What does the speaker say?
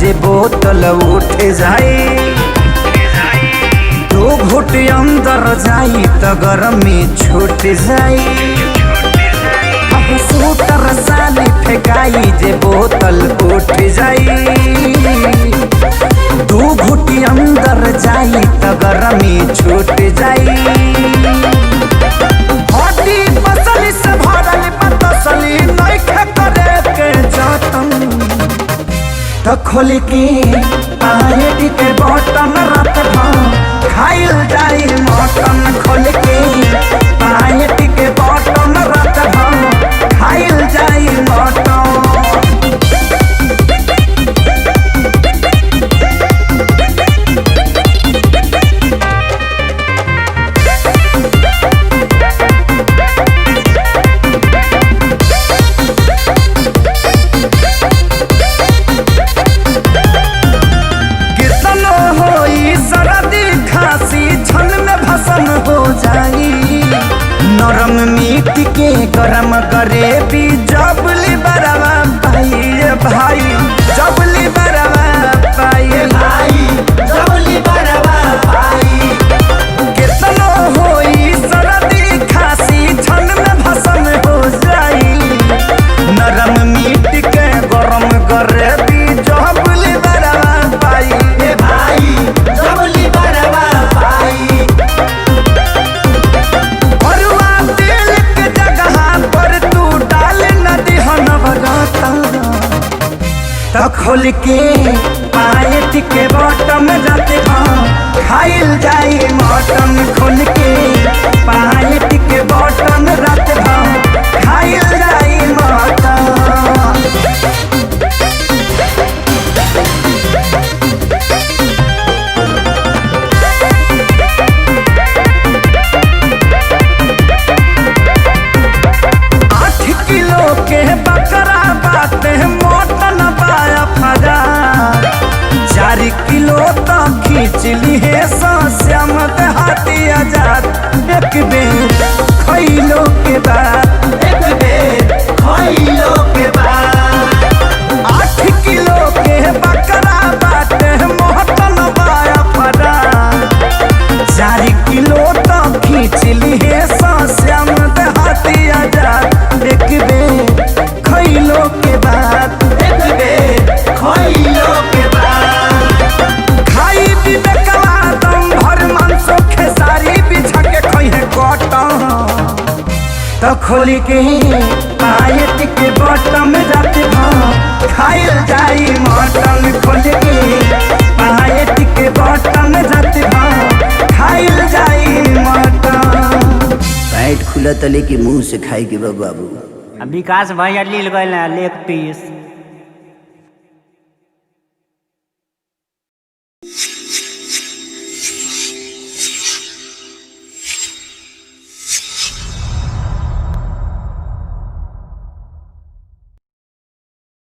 जे बोतल उठ जाए, दो घुट अंदर जाई तो गर्मी छूट जाई। सूटर साली फेंकाई जे बोतल उठ जाई, दो घुट अंदर जाई तो गर्मी छूट जाई। हड्डी पसली से भरल पतसली नइखे करे के जतन, तो खोल के पाएट के बटन रात भर खाइल जाई मटन। खोल के पाएट के बटन रात भर खाइल जाई मटन। नरम मीट के गरम करे भी जबली बरवा पाई भाई, जबली बरवा पाई भाई, जबली बरवा पाई। कितनो होई सर्दी खांसी छन में भसन हो जाई, नरम मीट के गरम करे भी जबली बरवा पाई भाई, जबली बरवा पाई। तो खोल के पाएट के बटन जाते खाइल जाई मटन। खोल के पाएट के बटन रात खाइल जाई मटन। के बकरा बाते मोटन पाया फजा, 4 किलो तो खींच ली है श्याम देहाती आजाद। एक बेर खइलो के बाद, एक बेर खइलो के बाद, 8 किलो के बकरा बाते मोटन पाया फजा, 4 किलो तो खींच ली है श्याम देहाती आजाद। एक बेर खइलो के बाद, एक बेर खइलो के बाद, खाई पीबे कला दम भर मांसो खेसारी बिछा के खइहे कटन। तो खोल के पाएट के बटन जाते खाइल जाई मटन। खोल के पाएट के बटन जाते खाइल जाई मटन। पैट खुला तले के मुंह से खाए के बाबू। विकास भैया लील गए लेग पीस।